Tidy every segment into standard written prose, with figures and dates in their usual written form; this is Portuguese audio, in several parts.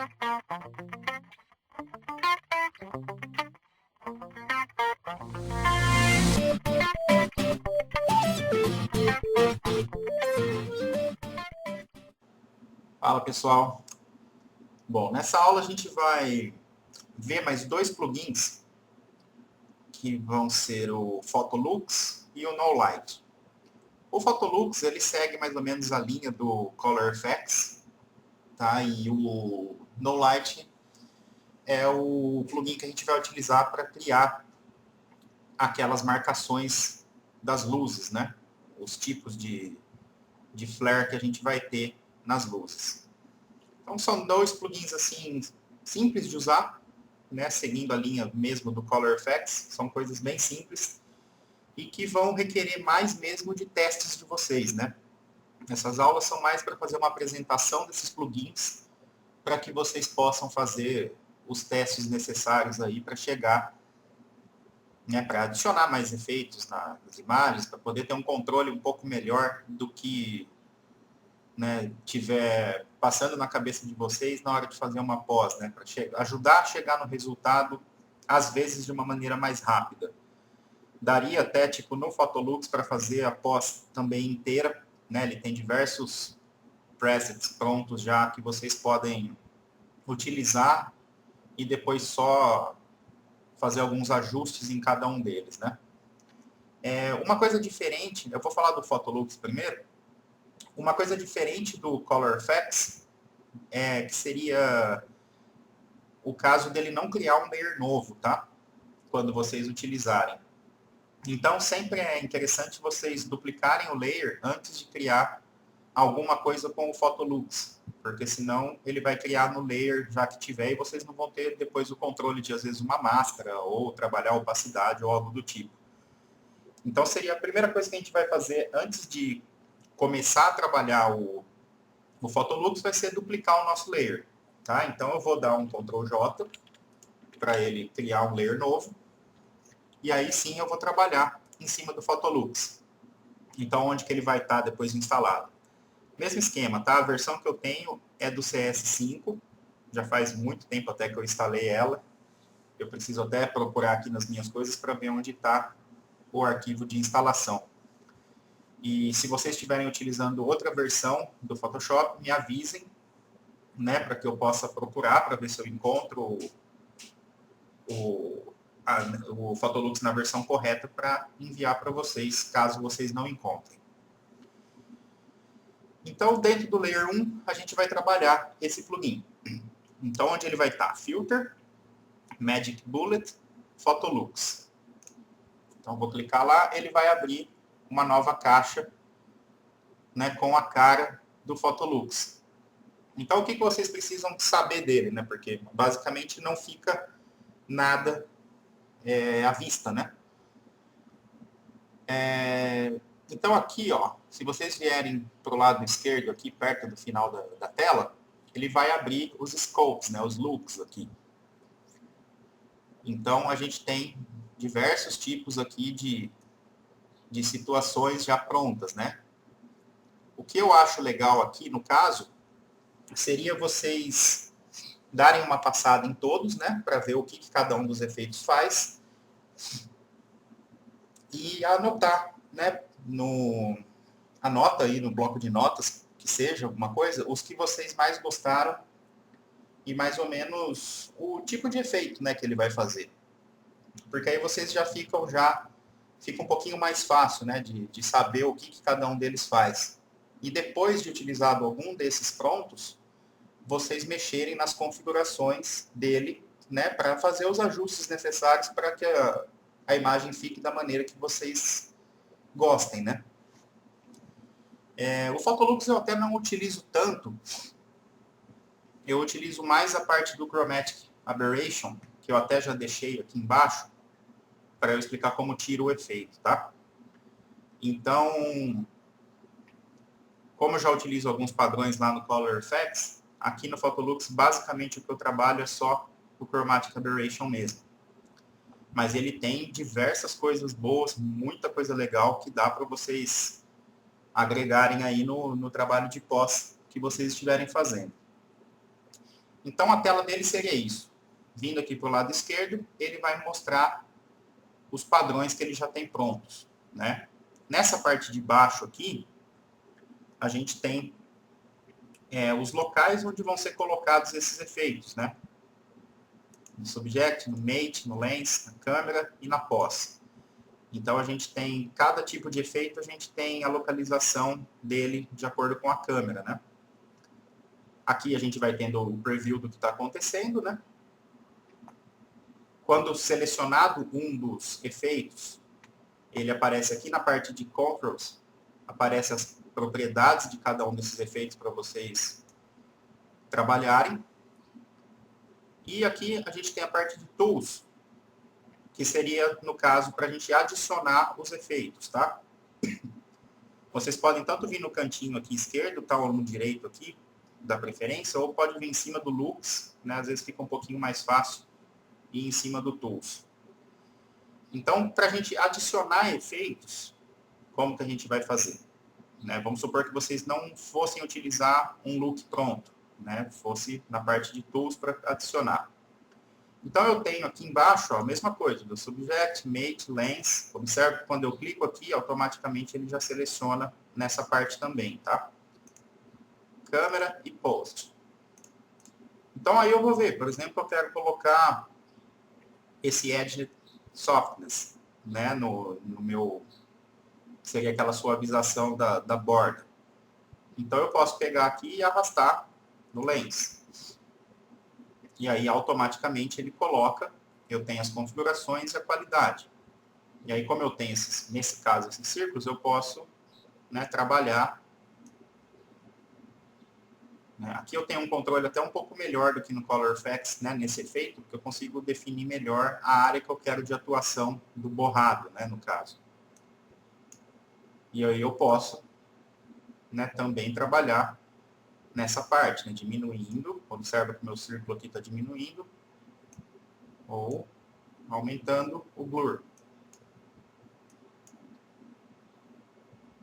Fala pessoal, bom, nessa aula a gente vai ver mais dois plugins que vão ser o Photolux e o No Light. O Photolux ele segue mais ou menos a linha do Color Efex, tá? E o No Light é o plugin que a gente vai utilizar para criar aquelas marcações das luzes, né? Os tipos de flare que a gente vai ter nas luzes. Então são dois plugins assim simples de usar, né, seguindo a linha mesmo do Color Efex, são coisas bem simples e que vão requerer mais mesmo de testes de vocês, né? Essas aulas são mais para fazer uma apresentação desses plugins, para que vocês possam fazer os testes necessários aí para chegar, né, para adicionar mais efeitos nas imagens, para poder ter um controle um pouco melhor do que, né, tiver passando na cabeça de vocês na hora de fazer uma pós, né, para ajudar a chegar no resultado, às vezes de uma maneira mais rápida. Daria até, tipo, no Photolux para fazer a pós também inteira, né, ele tem diversos presets prontos já que vocês podem utilizar e depois só fazer alguns ajustes em cada um deles, né. Uma coisa diferente, eu vou falar do Photolux primeiro, uma coisa diferente do Color Efex que seria o caso dele não criar um layer novo, tá? Quando vocês utilizarem. Então, sempre é interessante vocês duplicarem o layer antes de criar alguma coisa com o Photolux, porque senão ele vai criar no layer já que tiver e vocês não vão ter depois o controle de, às vezes, uma máscara ou trabalhar opacidade ou algo do tipo. Então, seria a primeira coisa que a gente vai fazer antes de começar a trabalhar o Photolux, vai ser duplicar o nosso layer. Tá? Então, eu vou dar um Ctrl J para ele criar um layer novo. E aí sim eu vou trabalhar em cima do Photolux. Então, onde que ele vai estar depois instalado? Mesmo esquema, tá? A versão que eu tenho é do CS5. Já faz muito tempo até que eu instalei ela. Eu preciso até procurar aqui nas minhas coisas para ver onde está o arquivo de instalação. E se vocês estiverem utilizando outra versão do Photoshop, me avisem, né, para que eu possa procurar, para ver se eu encontro o Photolux na versão correta para enviar para vocês, caso vocês não encontrem. Então, dentro do Layer 1, a gente vai trabalhar esse plugin. Então, onde ele vai estar? Filter, Magic Bullet, Photolux. Então, vou clicar lá, ele vai abrir uma nova caixa, né, com a cara do Photolux. Então, o que vocês precisam saber dele, né? Porque, basicamente, não fica nada à vista, né? Então, aqui, ó, se vocês vierem para o lado esquerdo, aqui perto do final da tela, ele vai abrir os scopes, né, os looks aqui. Então, a gente tem diversos tipos aqui de situações já prontas, né? O que eu acho legal aqui, no caso, seria vocês darem uma passada em todos, né, para ver o que cada um dos efeitos faz e anotar, né, anota aí no bloco de notas, que seja alguma coisa, os que vocês mais gostaram e mais ou menos o tipo de efeito, né, que ele vai fazer. Porque aí vocês já fica um pouquinho mais fácil, né, de saber o que cada um deles faz. E depois de utilizado algum desses prontos, vocês mexerem nas configurações dele, né, para fazer os ajustes necessários para que a imagem fique da maneira que vocês gostem, né. O Photolux eu até não utilizo tanto, eu utilizo mais a parte do Chromatic Aberration, que eu até já deixei aqui embaixo, para eu explicar como tiro o efeito, tá? Então, como eu já utilizo alguns padrões lá no Color Efex, aqui no Photolux, basicamente o que eu trabalho é só o Chromatic Aberration mesmo. Mas ele tem diversas coisas boas, muita coisa legal que dá para vocês agregarem aí no trabalho de pós que vocês estiverem fazendo. Então, a tela dele seria isso. Vindo aqui para o lado esquerdo, ele vai mostrar os padrões que ele já tem prontos, né? Nessa parte de baixo aqui, a gente tem os locais onde vão ser colocados esses efeitos, né? No Subject, no Mate, no Lens, na câmera e na pós. Então, a gente tem, cada tipo de efeito, a gente tem a localização dele de acordo com a câmera, né? Aqui a gente vai tendo o preview do que está acontecendo, né? Quando selecionado um dos efeitos, ele aparece aqui na parte de Controls, aparece as propriedades de cada um desses efeitos para vocês trabalharem. E aqui a gente tem a parte de Tools, que seria, no caso, para a gente adicionar os efeitos, tá? Vocês podem tanto vir no cantinho aqui esquerdo, tá, ou no direito aqui, da preferência, ou pode vir em cima do Looks, né? Às vezes fica um pouquinho mais fácil ir em cima do Tools. Então, para a gente adicionar efeitos, como que a gente vai fazer? Né? Vamos supor que vocês não fossem utilizar um look pronto, né? Fosse na parte de Tools para adicionar. Então, eu tenho aqui embaixo, ó, a mesma coisa, do Subject, Mate, Lens. Observe que quando eu clico aqui, automaticamente ele já seleciona nessa parte também, tá? Câmera e Post. Então, aí eu vou ver, por exemplo, eu quero colocar esse Edge Softness, né, no meu, seria aquela suavização da borda. Então, eu posso pegar aqui e arrastar no Lens. E aí, automaticamente, ele coloca, eu tenho as configurações e a qualidade. E aí, como eu tenho, nesse caso, esses círculos, eu posso, né, trabalhar. Né? Aqui eu tenho um controle até um pouco melhor do que no Color Effects, né, nesse efeito, porque eu consigo definir melhor a área que eu quero de atuação do borrado, né, no caso. E aí eu posso, né, também trabalhar nessa parte, né, diminuindo, observa que o meu círculo aqui está diminuindo, ou aumentando o blur.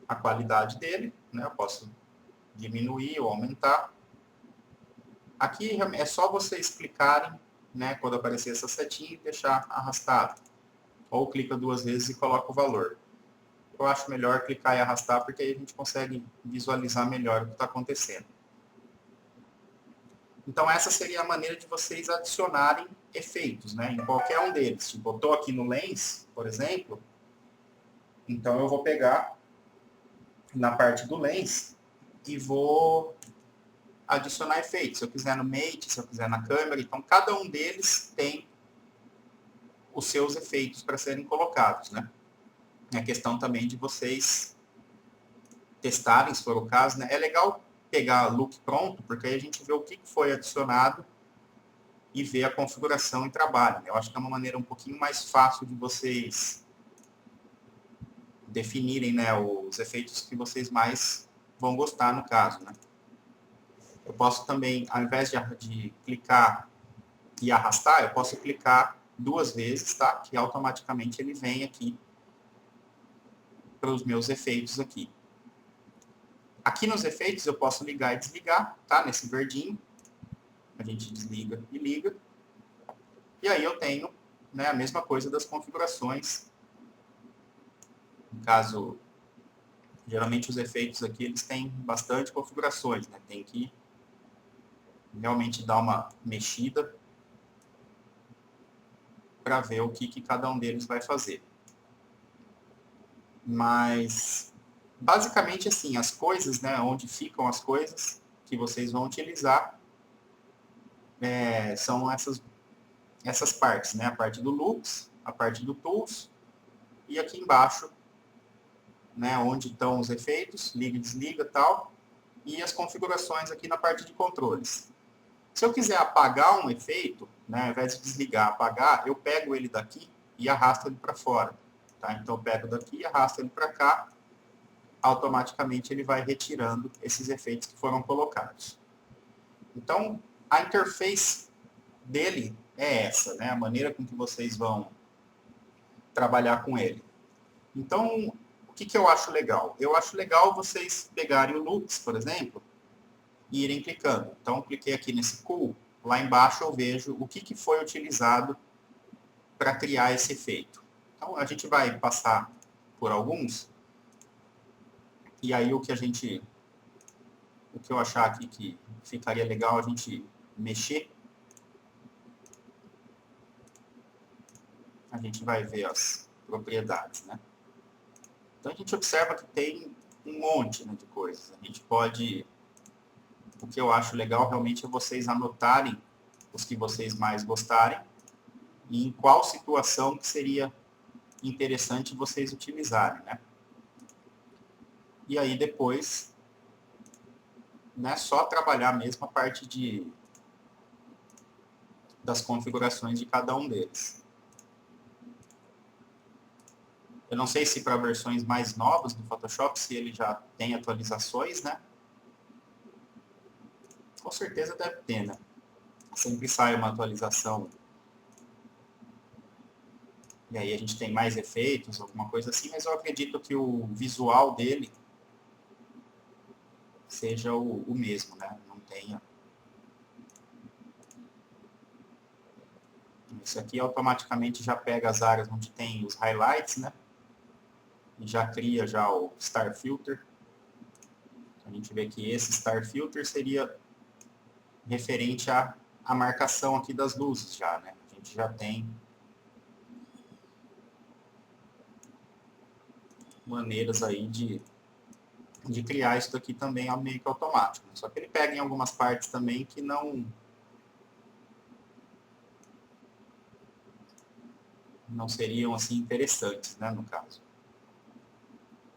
A qualidade dele, né, eu posso diminuir ou aumentar. Aqui é só vocês clicarem, né, quando aparecer essa setinha e deixar arrastado. Ou clica 2 vezes e coloca o valor. Eu acho melhor clicar e arrastar, porque aí a gente consegue visualizar melhor o que está acontecendo. Então, essa seria a maneira de vocês adicionarem efeitos, né, em qualquer um deles. Tipo, eu estou aqui no Lens, por exemplo, então eu vou pegar na parte do Lens e vou adicionar efeitos. Se eu quiser no Mate, se eu quiser na câmera, então cada um deles tem os seus efeitos para serem colocados, né? É questão também de vocês testarem, se for o caso, né? É legal pegar look pronto, porque aí a gente vê o que foi adicionado e ver a configuração em trabalho. Eu acho que é uma maneira um pouquinho mais fácil de vocês definirem, né, os efeitos que vocês mais vão gostar no caso, né? Eu posso também, ao invés de clicar e arrastar, eu posso clicar 2 vezes, tá? Que automaticamente ele vem aqui para os meus efeitos aqui. Aqui nos efeitos eu posso ligar e desligar, tá? Nesse verdinho. A gente desliga e liga. E aí eu tenho, né, a mesma coisa das configurações. No caso, geralmente os efeitos aqui, eles têm bastante configurações, né? Tem que realmente dar uma mexida para ver o que cada um deles vai fazer. Mas, basicamente, assim, as coisas, né, onde ficam as coisas que vocês vão utilizar são essas partes, né? A parte do Looks, a parte do Tools, e aqui embaixo, né, onde estão os efeitos, liga e desliga e tal, e as configurações aqui na parte de controles. Se eu quiser apagar um efeito, né, ao invés de desligar, apagar, eu pego ele daqui e arrasto ele para fora. Tá? Então, eu pego daqui e arrasto ele para cá, automaticamente ele vai retirando esses efeitos que foram colocados. Então, a interface dele é essa, né? A maneira com que vocês vão trabalhar com ele. Então, o que eu acho legal? Eu acho legal vocês pegarem o Looks, por exemplo, e irem clicando. Então, cliquei aqui nesse Cool, lá embaixo eu vejo o que foi utilizado para criar esse efeito. Então, a gente vai passar por alguns, e aí o que eu achar aqui que ficaria legal a gente mexer, a gente vai ver as propriedades, né? Então, a gente observa que tem um monte, né, de coisas. A gente pode... O que eu acho legal realmente é vocês anotarem os que vocês mais gostarem e em qual situação que seria interessante vocês utilizarem, né? E aí depois, né, só trabalhar mesmo a parte das configurações de cada um deles. Eu não sei se para versões mais novas do Photoshop, se ele já tem atualizações, né? Com certeza deve ter, né? Sempre sai uma atualização. E aí a gente tem mais efeitos, alguma coisa assim, mas eu acredito que o visual dele seja o mesmo, né? Não tenha... Isso aqui automaticamente já pega as áreas onde tem os highlights, né? E já cria já o Star Filter. A gente vê que esse Star Filter seria referente à marcação aqui das luzes já, né? A gente já tem maneiras aí de criar isso daqui também meio que automático. Só que ele pega em algumas partes também que não seriam assim interessantes, né, no caso.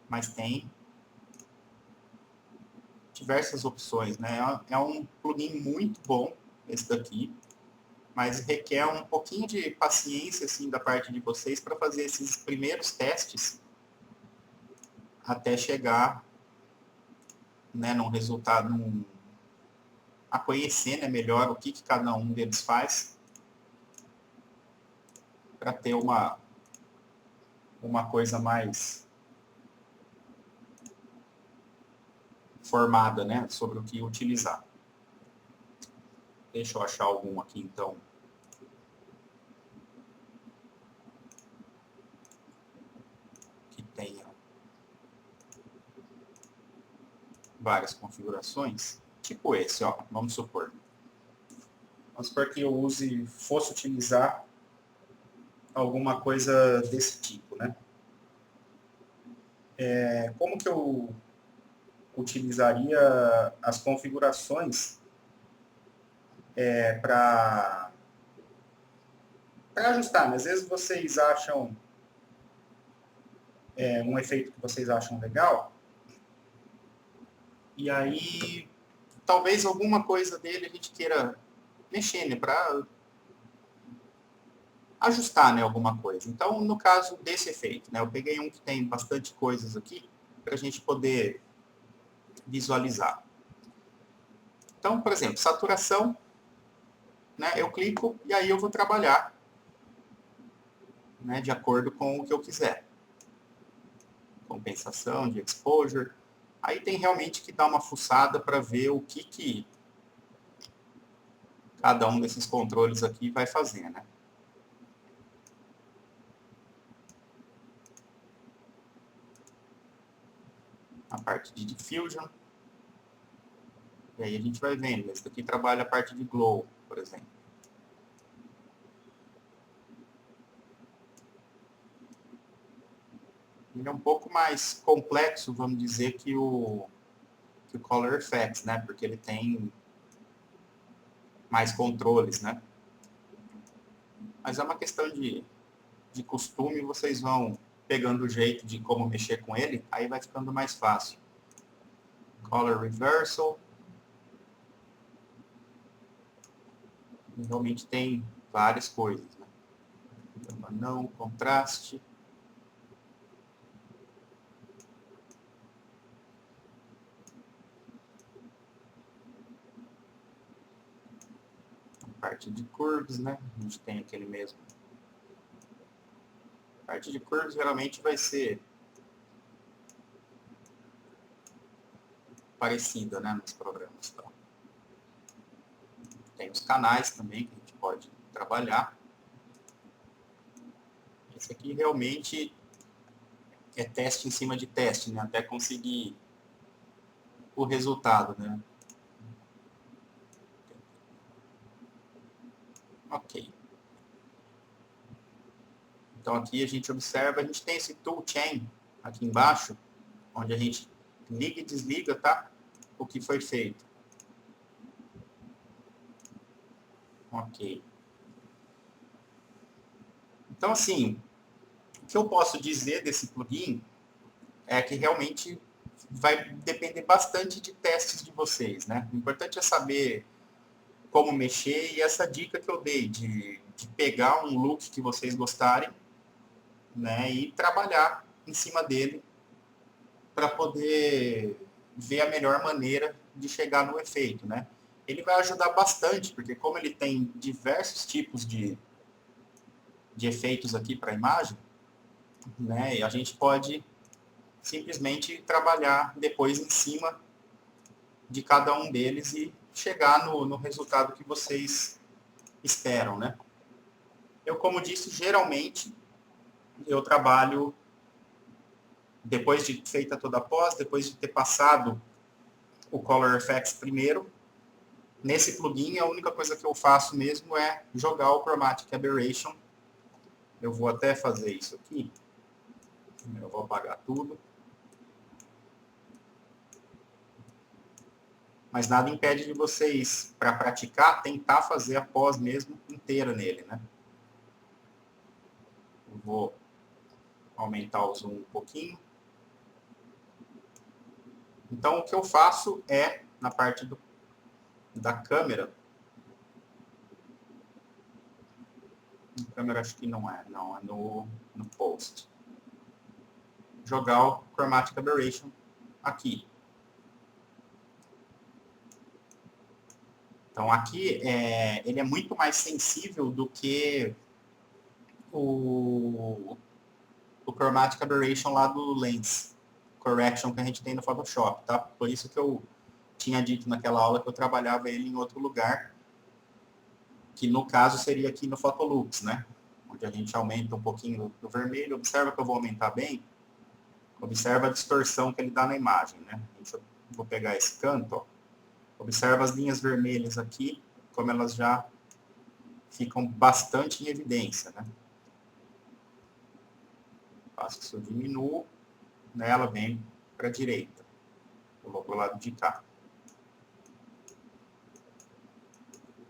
Mas tem diversas opções, né? É um plugin muito bom esse daqui, mas requer um pouquinho de paciência assim da parte de vocês para fazer esses primeiros testes até chegar, né, num resultado, a conhecer, né, melhor o que cada um deles faz, para ter uma coisa mais formada, né, sobre o que utilizar. Deixa eu achar algum aqui, então. Que tenha várias configurações. Tipo esse, ó, vamos supor. Vamos supor que eu fosse utilizar alguma coisa desse tipo, né? Como que eu utilizaria as configurações para ajustar, né? Às vezes vocês acham um efeito que vocês acham legal, e aí talvez alguma coisa dele a gente queira mexer, né? Para ajustar, né, alguma coisa. Então, no caso desse efeito, né, eu peguei um que tem bastante coisas aqui para a gente poder visualizar. Então, por exemplo, saturação, né, eu clico e aí eu vou trabalhar, né, de acordo com o que eu quiser. Compensação de exposure. Aí tem realmente que dar uma fuçada para ver o que cada um desses controles aqui vai fazer, né? A parte de diffusion. E aí a gente vai vendo. Esse daqui trabalha a parte de glow, por exemplo. Ele é um pouco mais complexo, vamos dizer, que o Color Effects, né? Porque ele tem mais controles, né? Mas é uma questão de costume, vocês vão pegando o jeito de como mexer com ele, aí vai ficando mais fácil. Color Reversal. Realmente tem várias coisas, né? Não, contraste. Parte de curves, né? A gente tem aquele mesmo. A parte de curves geralmente vai ser parecida, né, nos programas. Então, tem os canais também que a gente pode trabalhar. Esse aqui realmente é teste em cima de teste, né? Até conseguir o resultado, né? Ok. Então aqui a gente observa, a gente tem esse toolchain aqui embaixo, onde a gente liga e desliga, tá? O que foi feito. Ok. Então assim, o que eu posso dizer desse plugin é que realmente vai depender bastante de testes de vocês, né? O importante é saber como mexer e essa dica que eu dei de pegar um look que vocês gostarem, né, e trabalhar em cima dele para poder ver a melhor maneira de chegar no efeito, né? Ele vai ajudar bastante, porque como ele tem diversos tipos de efeitos aqui para a imagem, né, e a gente pode simplesmente trabalhar depois em cima de cada um deles e chegar no resultado que vocês esperam, né? Eu, como disse, geralmente eu trabalho depois de feita toda a pós, depois de ter passado o Color Effects primeiro. Nesse plugin, a única coisa que eu faço mesmo é jogar o Chromatic Aberration. Eu vou até fazer isso aqui. Eu vou apagar tudo. Mas nada impede de vocês, para praticar, tentar fazer a pós mesmo inteira nele, né? Eu vou aumentar o zoom um pouquinho. Então, o que eu faço é, na parte da câmera, acho que não é no post. Jogar o Chromatic Aberration aqui. Então, aqui, ele é muito mais sensível do que o Chromatic Aberration lá do Lens Correction que a gente tem no Photoshop, tá? Por isso que eu tinha dito naquela aula que eu trabalhava ele em outro lugar, que no caso seria aqui no Photolux, né? Onde a gente aumenta um pouquinho do vermelho. Observa que eu vou aumentar bem. Observa a distorção que ele dá na imagem, né? Vou pegar esse canto, ó. Observa as linhas vermelhas aqui, como elas já ficam bastante em evidência, né? Faço que se eu diminuo, né, ela vem para a direita. Eu vou para o lado de cá.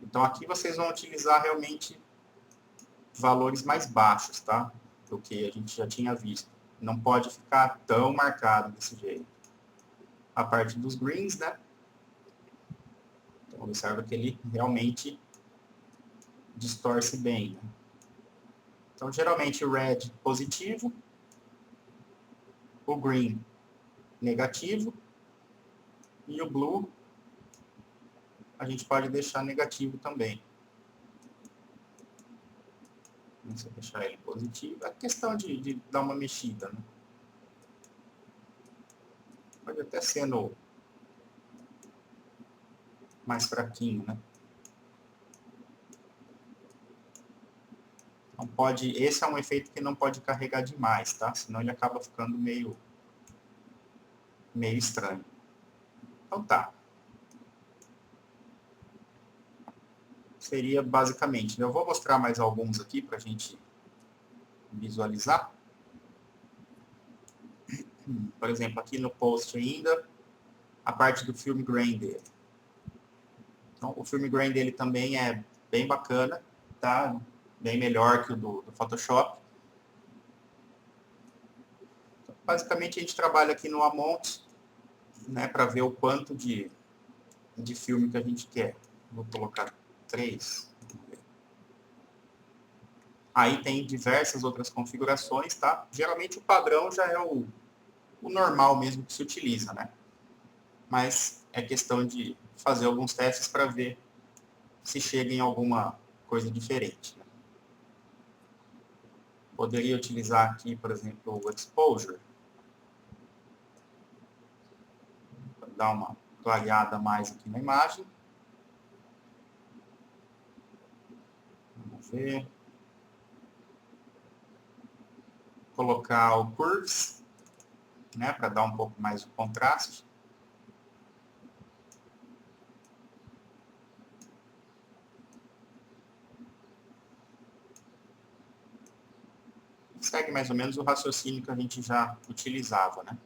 Então aqui vocês vão utilizar realmente valores mais baixos, tá? Do que a gente já tinha visto. Não pode ficar tão marcado desse jeito. A parte dos greens, né? Então observa que ele realmente distorce bem, né? Então geralmente o red positivo, o green negativo e o blue a gente pode deixar negativo também. Se eu deixar ele positivo, é questão de dar uma mexida, né? Pode até ser no mais fraquinho, né? Não pode, esse é um efeito que não pode carregar demais, tá? Senão ele acaba ficando meio estranho. Então tá. Seria basicamente, né? Eu vou mostrar mais alguns aqui para a gente visualizar. Por exemplo, aqui no post ainda, a parte do film grain dele. Então, o film grain dele também é bem bacana, tá? Bem melhor que o do Photoshop. Então, basicamente, a gente trabalha aqui no amount, né, para ver o quanto de filme que a gente quer. Vou colocar 3. Aí tem diversas outras configurações, tá? Geralmente o padrão já é o normal mesmo que se utiliza, né? Mas é questão de fazer alguns testes para ver se chega em alguma coisa diferente, né? Poderia utilizar aqui, por exemplo, o exposure, para dar uma clareada mais aqui na imagem. ver. Colocar o Curves, né, para dar um pouco mais de contraste. Segue mais ou menos o raciocínio que a gente já utilizava, né?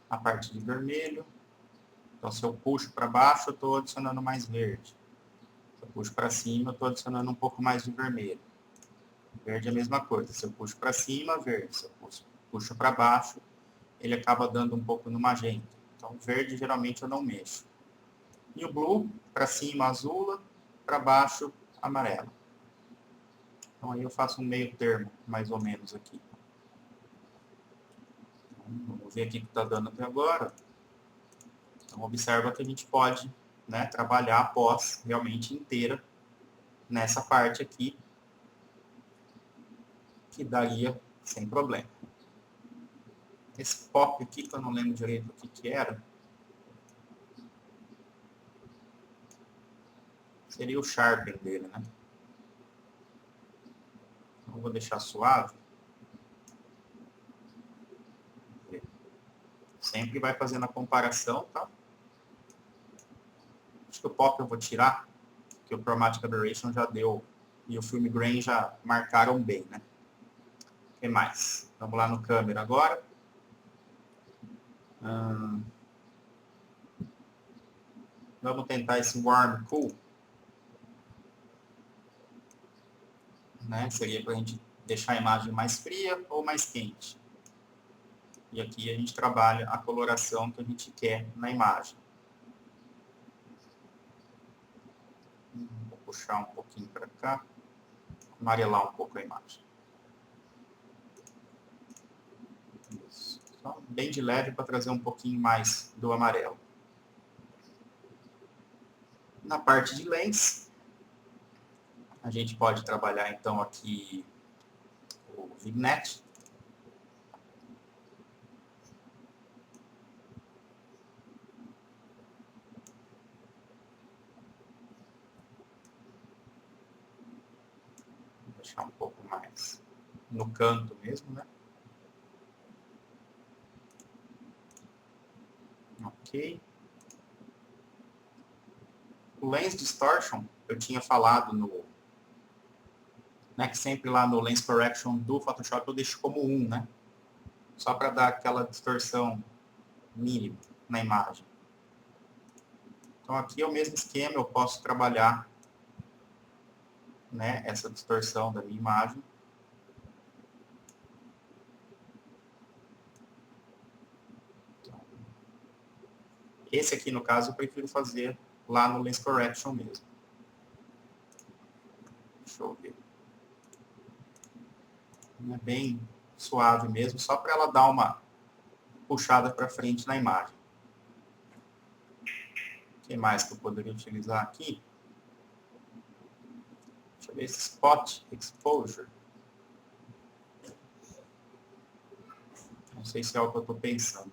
A parte de vermelho. Então, se eu puxo para baixo, eu estou adicionando mais verde. Se eu puxo para cima, eu estou adicionando um pouco mais de vermelho. Verde é a mesma coisa. Se eu puxo para cima, verde. Se eu puxo para baixo, ele acaba dando um pouco no magenta. Então, verde geralmente eu não mexo. E o blue, para cima, azul, para baixo, amarelo. Então, aí eu faço um meio termo, mais ou menos aqui. Então, vamos ver aqui o que está dando até agora. Então, observa que a gente pode, né, trabalhar a pós realmente inteira nessa parte aqui, que daria sem problema. Esse pop aqui, que eu não lembro direito o que era, seria o sharpen dele, né? Então, eu vou deixar suave. Sempre vai fazendo a comparação, tá? Acho que o pop eu vou tirar, que o Chromatic Aberration já deu, e o Film Grain já marcaram bem, né? O que mais? Vamos lá no câmera agora. Vamos tentar esse Warm Cool. Né? Seria para a gente deixar a imagem mais fria ou mais quente. E aqui a gente trabalha a coloração que a gente quer na imagem. Vou puxar um pouquinho para cá, amarelar um pouco a imagem. Isso. Só bem de leve para trazer um pouquinho mais do amarelo. Na parte de lens, a gente pode trabalhar então aqui o vignette. Vou deixar um pouco mais no canto mesmo, né? Ok. O Lens Distortion, eu tinha falado no... Né, que sempre lá no Lens Correction do Photoshop eu deixo como 1, né? Só para dar aquela distorção mínima na imagem. Então aqui é o mesmo esquema, eu posso trabalhar, né, essa distorção da minha imagem. Então, esse aqui, no caso, eu prefiro fazer lá no Lens Correction mesmo. Deixa eu ver. É bem suave mesmo, só para ela dar uma puxada para frente na imagem. O que mais que eu poderia utilizar aqui? Deixa eu ver esse Spot Exposure. Não sei se é o que eu estou pensando.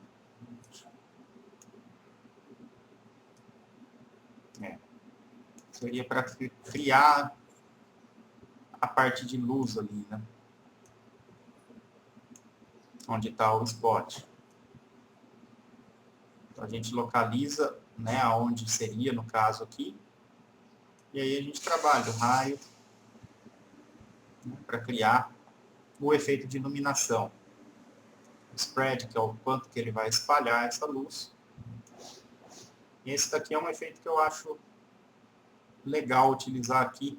Seria para criar a parte de luz ali, né? Onde está o spot. Então, a gente localiza, né, aonde seria, no caso aqui. E aí a gente trabalha o raio, né, para criar o efeito de iluminação. O spread, que é o quanto que ele vai espalhar essa luz. E esse daqui é um efeito que eu acho legal utilizar aqui.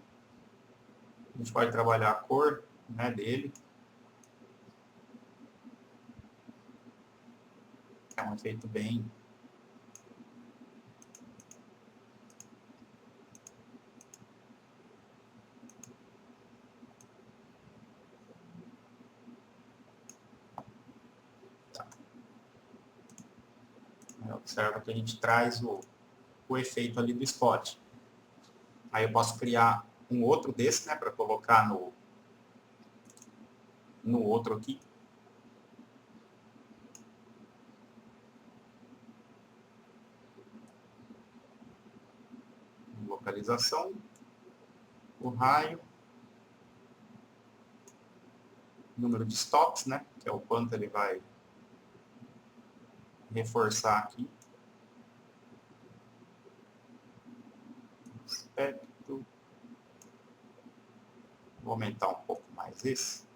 A gente pode trabalhar a cor, né, dele. É um efeito bem... Observa que a gente traz o efeito ali do spot. Aí eu posso criar um outro desse, né, para colocar no outro aqui. Localização. o raio, número de stops, né? Que é o quanto ele vai reforçar aqui. Aspecto. Vou aumentar um pouco mais esse.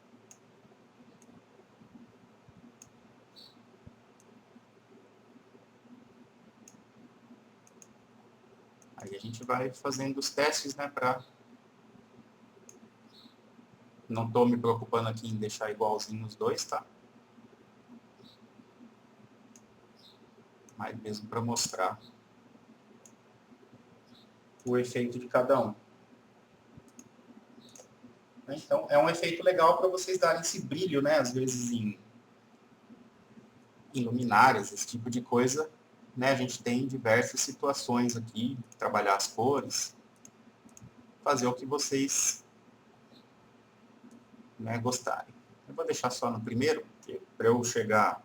Aí a gente vai fazendo os testes, né? Não estou me preocupando aqui em deixar igualzinho os dois, tá? Mas mesmo para mostrar o efeito de cada um. Então, é um efeito legal para vocês darem esse brilho, né? Às vezes em luminárias, esse tipo de coisa. Né? A gente tem diversas situações aqui, trabalhar as cores, fazer o que vocês, né, gostarem. Eu vou deixar só no primeiro, para eu chegar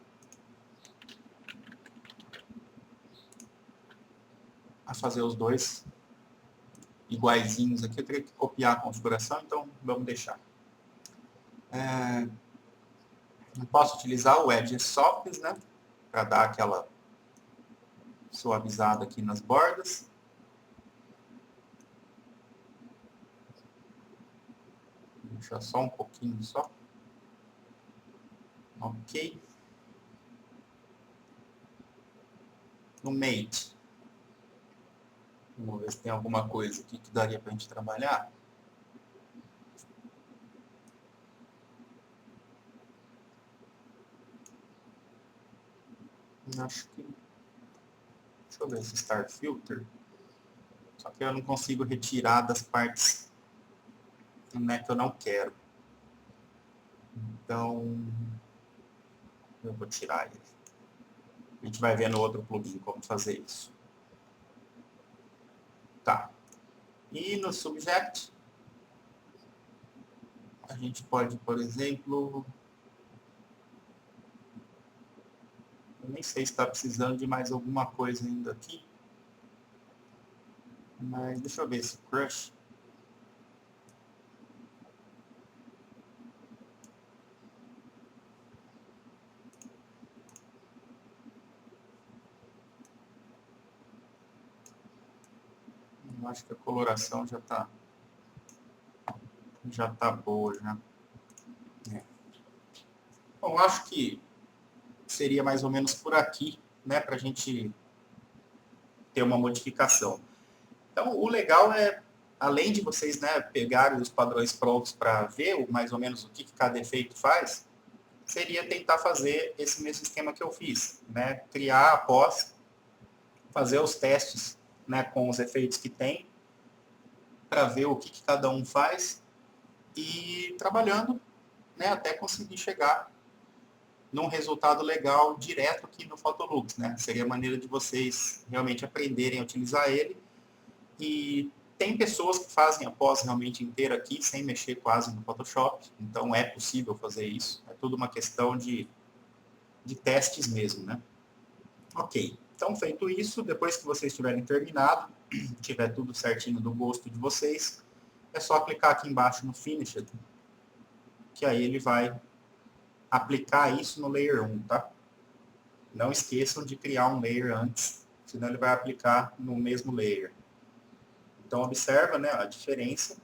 a fazer os dois iguaizinhos aqui. Eu teria que copiar a configuração, então vamos deixar. Não posso utilizar o Edge Softness, né? Para dar aquela suavizada aqui nas bordas. Vou deixar só um pouquinho só. Ok. No Mate. Vamos ver se tem alguma coisa aqui que daria para a gente trabalhar. Acho que... Deixa eu ver esse Star Filter. Só que eu não consigo retirar das partes, né, que eu não quero. Então, eu vou tirar ele. A gente vai ver no outro plugin como fazer isso. Tá. E no Subject, a gente pode, por exemplo... Eu nem sei se está precisando de mais alguma coisa ainda aqui. Mas deixa eu ver esse Crush. Eu acho que a coloração já tá boa já. Bom, acho que seria mais ou menos por aqui, né, para a gente ter uma modificação. Então, o legal é, além de vocês, né, pegarem os padrões prontos para ver mais ou menos o que cada efeito faz, seria tentar fazer esse mesmo esquema que eu fiz, né, criar após, fazer os testes, né, com os efeitos que tem, para ver o que cada um faz e trabalhando, né, até conseguir chegar num resultado legal direto aqui no Photolux, né? Seria a maneira de vocês realmente aprenderem a utilizar ele. E tem pessoas que fazem a pós realmente inteira aqui, sem mexer quase no Photoshop. Então é possível fazer isso. É tudo uma questão de testes mesmo, né? Ok. Então, feito isso, depois que vocês tiverem terminado, tiver tudo certinho do gosto de vocês, é só clicar aqui embaixo no Finished, que aí ele vai aplicar isso no Layer 1, tá? Não esqueçam de criar um layer antes, senão ele vai aplicar no mesmo layer. Então, observa, né, a diferença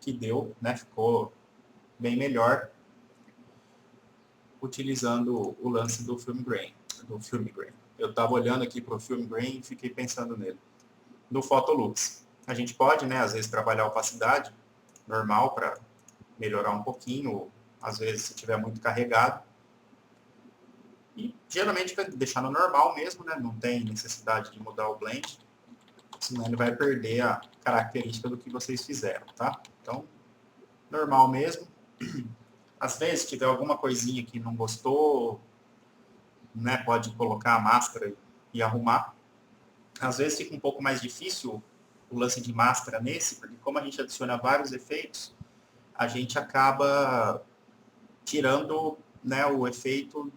que deu, né, ficou bem melhor utilizando o lance do Film Grain. Eu estava olhando aqui para o Film Grain e fiquei pensando nele. No Photolux, a gente pode, né, às vezes trabalhar a opacidade normal para melhorar um pouquinho, às vezes se tiver muito carregado. E geralmente vai deixar no normal mesmo, né? Não tem necessidade de mudar o blend, senão ele vai perder a característica do que vocês fizeram, tá? Então, normal mesmo. Às vezes, se tiver alguma coisinha que não gostou, né? Pode colocar a máscara e arrumar. Às vezes fica um pouco mais difícil o lance de máscara nesse, porque como a gente adiciona vários efeitos, a gente acaba tirando, né, o efeito,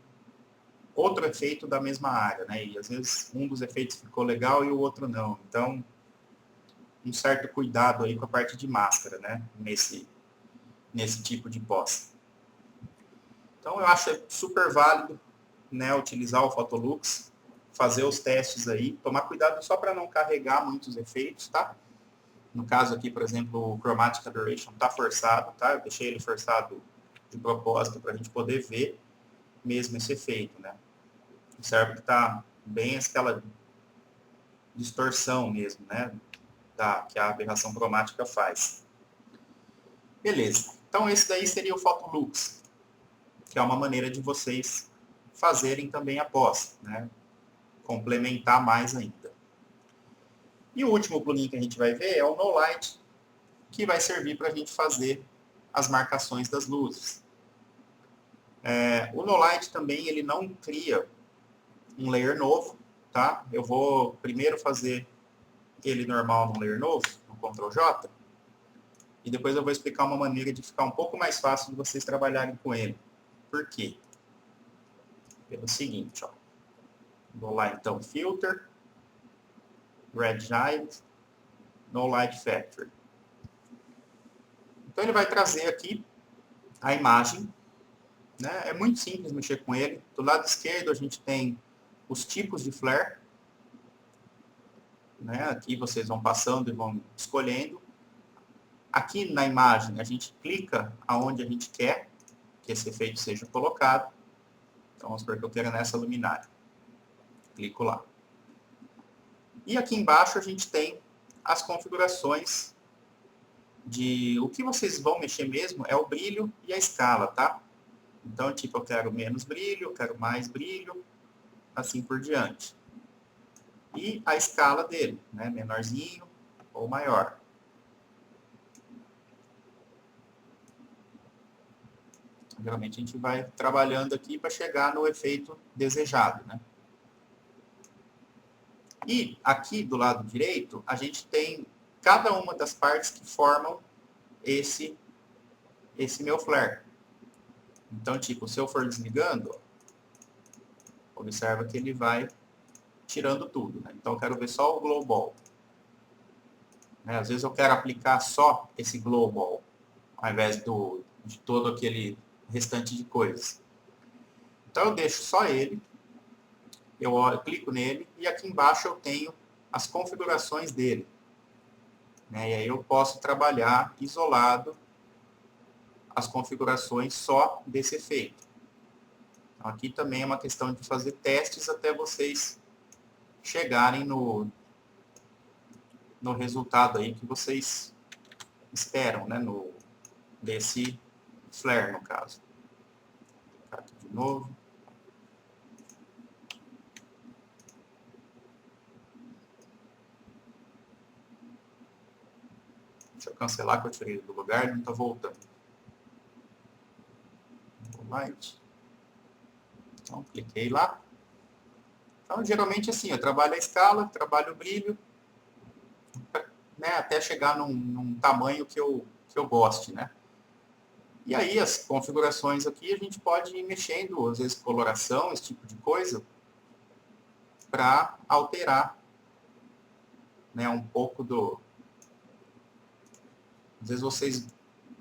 outro efeito da mesma área, né? E às vezes um dos efeitos ficou legal e o outro não. Então, um certo cuidado aí com a parte de máscara, né? Nesse tipo de pós. Então eu acho super válido, né, utilizar o Photolux, fazer os testes aí, tomar cuidado só para não carregar muitos efeitos, tá? No caso aqui, por exemplo, o Chromatic Aberration está forçado, tá? Eu deixei ele forçado de propósito para a gente poder ver mesmo esse efeito, né? Serve que tá bem aquela distorção mesmo, né? Que a aberração cromática faz. Beleza. Então esse daí seria o Photolux, que é uma maneira de vocês fazerem também a pós, né? Complementar mais ainda. E o último plugin que a gente vai ver é o No Light, que vai servir para a gente fazer as marcações das luzes. O No Light também ele não cria um layer novo, tá? Eu vou primeiro fazer ele normal no layer novo, no Ctrl J, e depois eu vou explicar uma maneira de ficar um pouco mais fácil de vocês trabalharem com ele. Por quê? Pelo seguinte, ó. Vou lá então, Filter, Red Giant, No Light Factory. Então ele vai trazer aqui a imagem, né? É muito simples mexer com ele. Do lado esquerdo a gente tem os tipos de flare, né? Aqui vocês vão passando e vão escolhendo. Aqui na imagem a gente clica aonde a gente quer que esse efeito seja colocado. Então vamos supor que eu quero nessa luminária. Clico lá. E aqui embaixo a gente tem as configurações de... O que vocês vão mexer mesmo é o brilho e a escala, tá? Então, tipo, eu quero menos brilho, eu quero mais brilho, assim por diante. E a escala dele, né? Menorzinho ou maior. Geralmente a gente vai trabalhando aqui para chegar no efeito desejado, né? E aqui do lado direito, a gente tem cada uma das partes que formam esse meu flare. Então, tipo, se eu for desligando, observa que ele vai tirando tudo, né? Então, eu quero ver só o glow ball. Né? Às vezes eu quero aplicar só esse glow ball, ao invés de todo aquele restante de coisas. Então, eu deixo só ele, eu clico nele, e aqui embaixo eu tenho as configurações dele. Né? E aí eu posso trabalhar isolado as configurações só desse efeito. Então, aqui também é uma questão de fazer testes até vocês chegarem no resultado aí que vocês esperam, né? Desse flare, no caso. Vou clicar aqui de novo. Deixa eu cancelar que eu tirei do lugar e não está voltando. Light. Então, cliquei lá. Então, geralmente assim, eu trabalho a escala, trabalho o brilho, né, até chegar num tamanho que eu goste, né? E aí, as configurações aqui, a gente pode ir mexendo, às vezes, coloração, esse tipo de coisa, para alterar, né, um pouco do... Às vezes vocês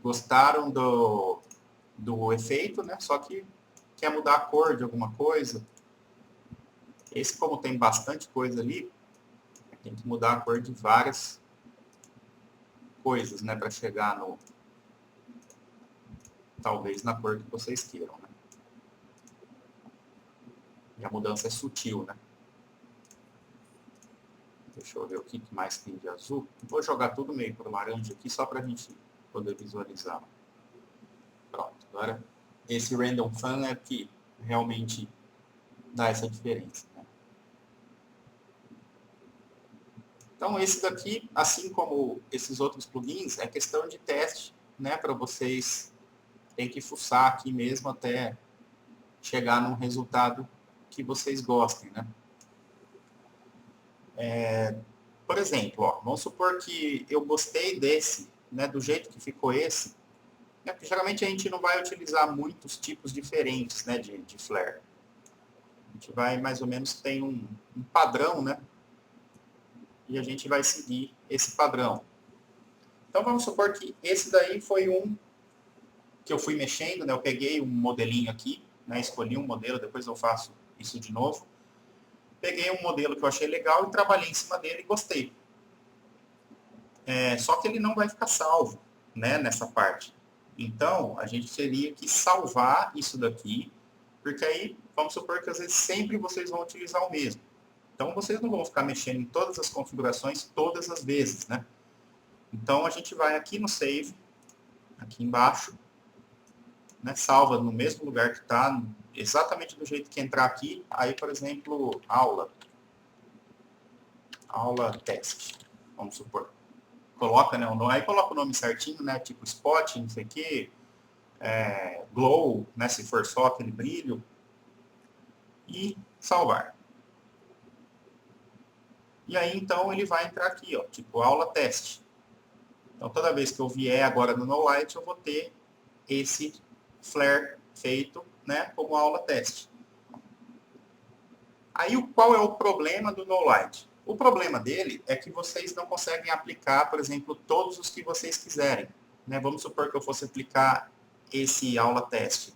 gostaram do efeito, né, só que quer mudar a cor de alguma coisa. Esse, como tem bastante coisa ali, tem que mudar a cor de várias coisas, né, para chegar no... talvez na cor que vocês queiram, né? E a mudança é sutil, né? Deixa eu ver o que mais tem de azul. Vou jogar tudo meio para o laranja aqui, só para a gente poder visualizar. Pronto, agora esse Random Fan é que realmente dá essa diferença, né? Então, esse daqui, assim como esses outros plugins, é questão de teste, né? Para vocês tem que fuçar aqui mesmo até chegar num resultado que vocês gostem, né? Por exemplo, ó, vamos supor que eu gostei desse, né, do jeito que ficou esse, né, porque geralmente a gente não vai utilizar muitos tipos diferentes, né, de flare. A gente vai mais ou menos tem um padrão, né, e a gente vai seguir esse padrão. Então vamos supor que esse daí foi um que eu fui mexendo, né? Eu peguei um modelinho aqui, né? Escolhi um modelo, depois eu faço isso de novo. Peguei um modelo que eu achei legal e trabalhei em cima dele e gostei. Só que ele não vai ficar salvo, né, nessa parte. Então, a gente teria que salvar isso daqui, porque aí, vamos supor que às vezes sempre vocês vão utilizar o mesmo. Então, vocês não vão ficar mexendo em todas as configurações todas as vezes, né? Então, a gente vai aqui no Save, aqui embaixo, né, salva no mesmo lugar que está, exatamente do jeito que entrar aqui. Aí, por exemplo, aula teste, vamos supor. Coloca, né, aí coloca o nome certinho, né, tipo spot, não sei o que, glow, né, se for só aquele brilho, e salvar. E aí, então, ele vai entrar aqui, ó, tipo aula teste. Então, toda vez que eu vier agora no NoLight, eu vou ter esse flare feito, né, como aula teste. Aí, qual é o problema do NoLight? O problema dele é que vocês não conseguem aplicar, por exemplo, todos os que vocês quiserem. Né? Vamos supor que eu fosse aplicar esse aula teste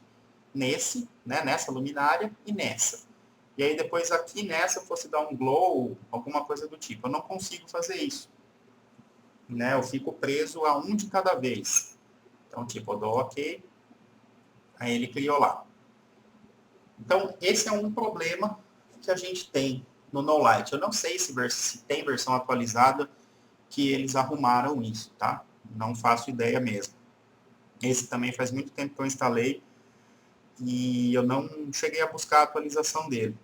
nesse, né, nessa luminária e nessa. E aí depois aqui nessa eu fosse dar um glow, alguma coisa do tipo. Eu não consigo fazer isso. Né? Eu fico preso a um de cada vez. Então, tipo, eu dou OK, aí ele criou lá. Então, esse é um problema que a gente tem no NoLight. Eu não sei se tem versão atualizada que eles arrumaram isso, tá? Não faço ideia mesmo. Esse também faz muito tempo que eu instalei e eu não cheguei a buscar a atualização dele.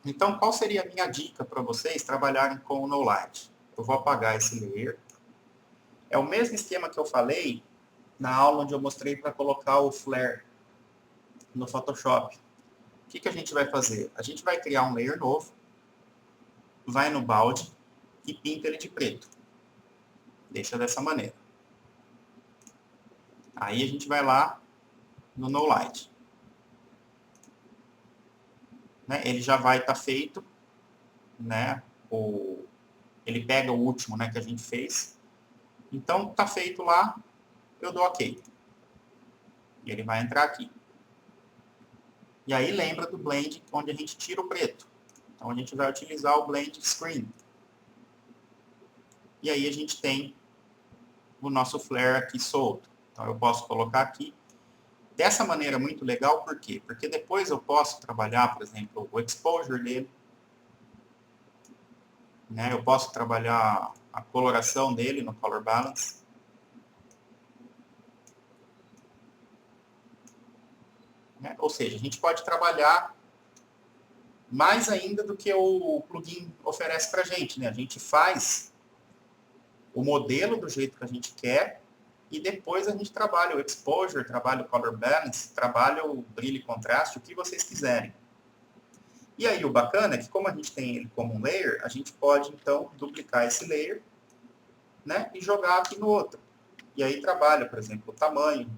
Então, qual seria a minha dica para vocês trabalharem com o NoLight? Eu vou apagar esse layer. É o mesmo esquema que eu falei na aula onde eu mostrei para colocar o flare no Photoshop. O que a gente vai fazer? A gente vai criar um layer novo, vai no balde e pinta ele de preto. Deixa dessa maneira. Aí a gente vai lá no NoLight. Né? Ele já vai estar feito, né? Ele pega o último, né, que a gente fez. Então, está feito lá, eu dou OK. E ele vai entrar aqui. E aí lembra do blend onde a gente tira o preto. Então a gente vai utilizar o blend screen. E aí a gente tem o nosso flare aqui solto. Então eu posso colocar aqui. Dessa maneira muito legal, por quê? Porque depois eu posso trabalhar, por exemplo, o exposure dele. Né? Eu posso trabalhar a coloração dele no color balance. Né? Ou seja, a gente pode trabalhar mais ainda do que o plugin oferece para a gente. Né? A gente faz o modelo do jeito que a gente quer e depois a gente trabalha o exposure, trabalha o color balance, trabalha o brilho e contraste, o que vocês quiserem. E aí o bacana é que como a gente tem ele como um layer, a gente pode então duplicar esse layer, né, e jogar aqui no outro. E aí trabalha, por exemplo, o tamanho,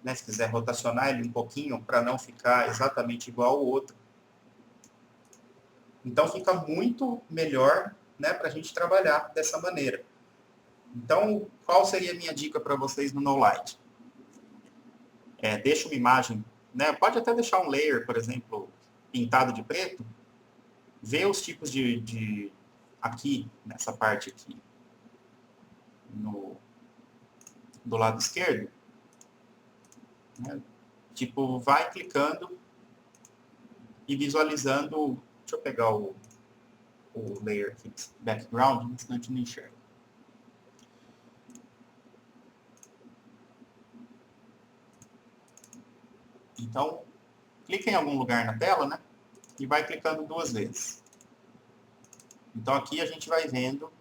né, se quiser rotacionar ele um pouquinho para não ficar exatamente igual ao outro. Então fica muito melhor, né, para a gente trabalhar dessa maneira. Então, qual seria a minha dica para vocês no NoLight? Deixa uma imagem, né, pode até deixar um layer, por exemplo, pintado de preto, vê os tipos de aqui, nessa parte aqui, do lado esquerdo, né, tipo, vai clicando e visualizando, deixa eu pegar o layer aqui, background, senão a gente não enxerga. Então, clica em algum lugar na tela, né? E vai clicando 2 vezes. Então, aqui a gente vai vendo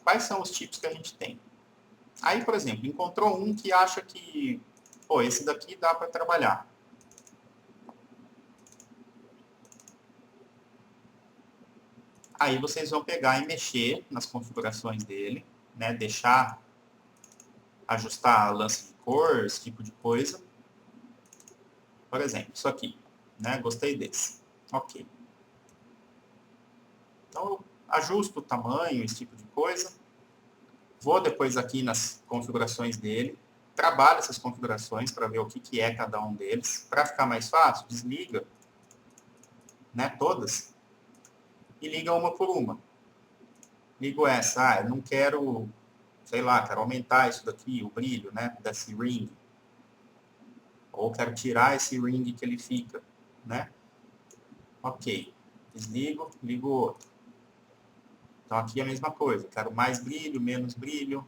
quais são os tipos que a gente tem. Aí, por exemplo, encontrou um que acha que, pô, esse daqui dá para trabalhar. Aí vocês vão pegar e mexer nas configurações dele, né? Deixar, ajustar lance de cor, esse tipo de coisa. Por exemplo, isso aqui, né? Gostei desse. Ok. Então, eu ajusto o tamanho, esse tipo de coisa. Vou depois aqui nas configurações dele, trabalho essas configurações para ver o que é cada um deles. Para ficar mais fácil, desliga, né, todas e liga uma por uma. Ligo essa, eu não quero, sei lá, quero aumentar isso daqui, o brilho, né, desse ring. Ou quero tirar esse ring que ele fica, né? Ok, desligo, ligo outro. Então aqui é a mesma coisa, quero mais brilho, menos brilho,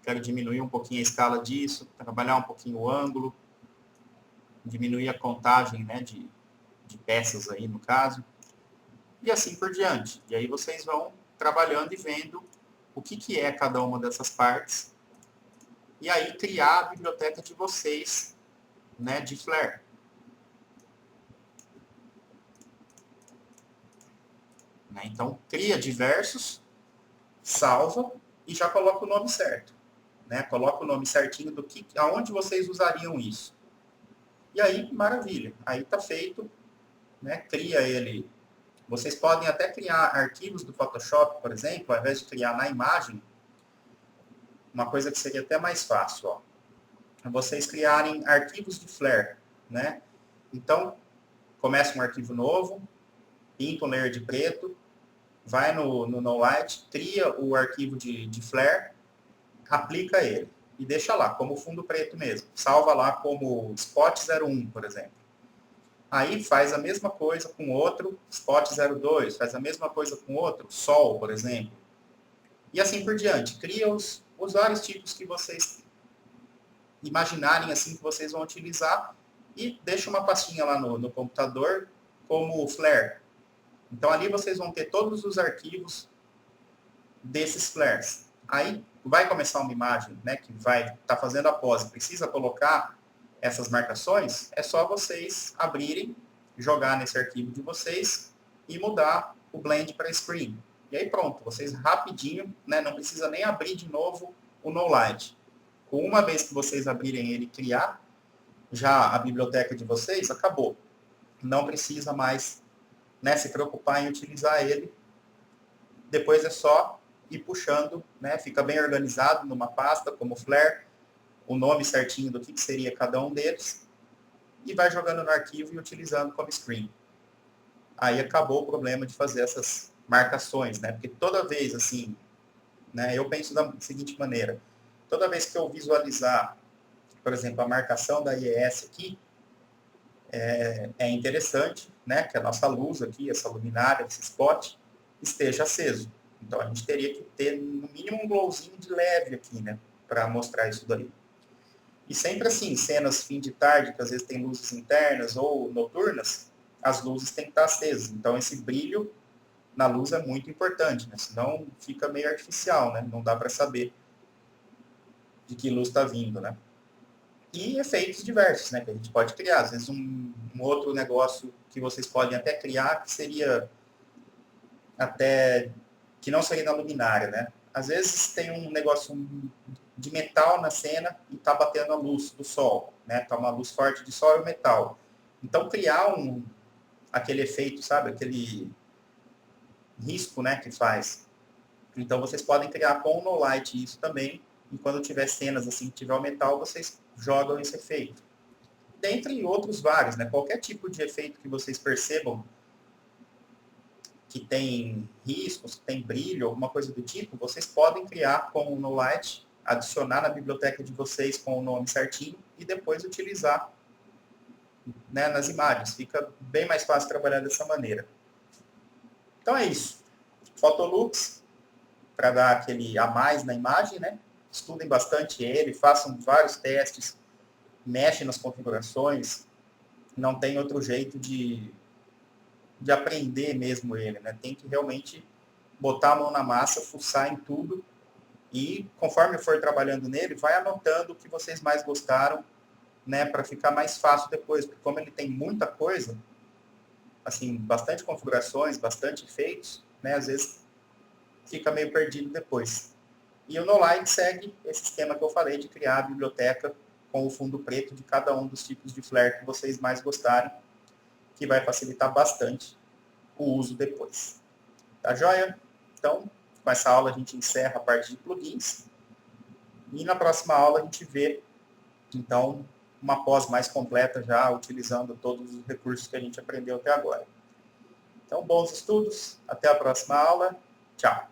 quero diminuir um pouquinho a escala disso, trabalhar um pouquinho o ângulo, diminuir a contagem, né, de peças aí no caso, e assim por diante. E aí vocês vão trabalhando e vendo o que é cada uma dessas partes, e aí criar a biblioteca de vocês, né, de Flare. Né? Então, cria diversos, salva e já coloca o nome certo. Né? Coloca o nome certinho do que, aonde vocês usariam isso. E aí, maravilha. Aí está feito, né? Cria ele. Vocês podem até criar arquivos do Photoshop, por exemplo, ao invés de criar na imagem, uma coisa que seria até mais fácil, ó. Vocês criarem arquivos de Flare, né? Então, começa um arquivo novo, pinta um layer de preto, vai no Light, cria o arquivo de Flare, aplica ele e deixa lá, como fundo preto mesmo. Salva lá como Spot01, por exemplo. Aí faz a mesma coisa com outro, Spot02, faz a mesma coisa com outro, Sol, por exemplo. E assim por diante. Cria os vários tipos que vocês imaginarem assim que vocês vão utilizar e deixa uma pastinha lá no computador como Flare. Então ali vocês vão ter todos os arquivos desses flares. Aí vai começar uma imagem, né, que vai estar fazendo a pose, precisa colocar essas marcações, é só vocês abrirem, jogar nesse arquivo de vocês e mudar o blend para screen. E aí pronto, vocês rapidinho, né, não precisa nem abrir de novo o No Light. Com uma vez que vocês abrirem ele e criar, já a biblioteca de vocês acabou. Não precisa mais, né, se preocupar em utilizar ele. Depois é só ir puxando, né? Fica bem organizado numa pasta como Flare, o nome certinho do que seria cada um deles, e vai jogando no arquivo e utilizando como screen. Aí acabou o problema de fazer essas marcações, né? Porque toda vez, assim, né, eu penso da seguinte maneira, toda vez que eu visualizar, por exemplo, a marcação da IES aqui, é interessante, né, que a nossa luz aqui, essa luminária, esse spot, esteja aceso. Então, a gente teria que ter, no mínimo, um glowzinho de leve aqui, né? Para mostrar isso daí. E sempre assim, cenas fim de tarde, que às vezes tem luzes internas ou noturnas, as luzes têm que estar acesas. Então, esse brilho na luz é muito importante, né? Senão fica meio artificial, né? Não dá para saber de que luz está vindo, né? E efeitos diversos, né? Que a gente pode criar. Às vezes, um outro negócio que vocês podem até criar, que seria até que não seria na luminária, né? Às vezes tem um negócio de metal na cena e está batendo a luz do sol, né? Tá uma luz forte de sol e o metal. Então criar aquele efeito, sabe? Aquele risco, né? Que faz. Então vocês podem criar com o No Light isso também. E quando tiver cenas assim que tiver o metal, vocês jogam esse efeito. Dentre outros vários, né? Qualquer tipo de efeito que vocês percebam que tem riscos, que tem brilho, alguma coisa do tipo, vocês podem criar com o No Light, adicionar na biblioteca de vocês com o nome certinho e depois utilizar, né, nas imagens. Fica bem mais fácil trabalhar dessa maneira. Então é isso. Photolux, para dar aquele a mais na imagem, né? Estudem bastante ele, façam vários testes, mexem nas configurações. Não tem outro jeito de aprender mesmo ele, né? Tem que realmente botar a mão na massa, fuçar em tudo e conforme for trabalhando nele, vai anotando o que vocês mais gostaram, né, para ficar mais fácil depois, porque como ele tem muita coisa, assim, bastante configurações, bastante efeitos, né, às vezes fica meio perdido depois. E o No Light segue esse esquema que eu falei de criar a biblioteca com o fundo preto de cada um dos tipos de flare que vocês mais gostarem, que vai facilitar bastante o uso depois. Tá joia? Então, com essa aula a gente encerra a parte de plugins. E na próxima aula a gente vê, então, uma pós mais completa já, utilizando todos os recursos que a gente aprendeu até agora. Então, bons estudos. Até a próxima aula. Tchau.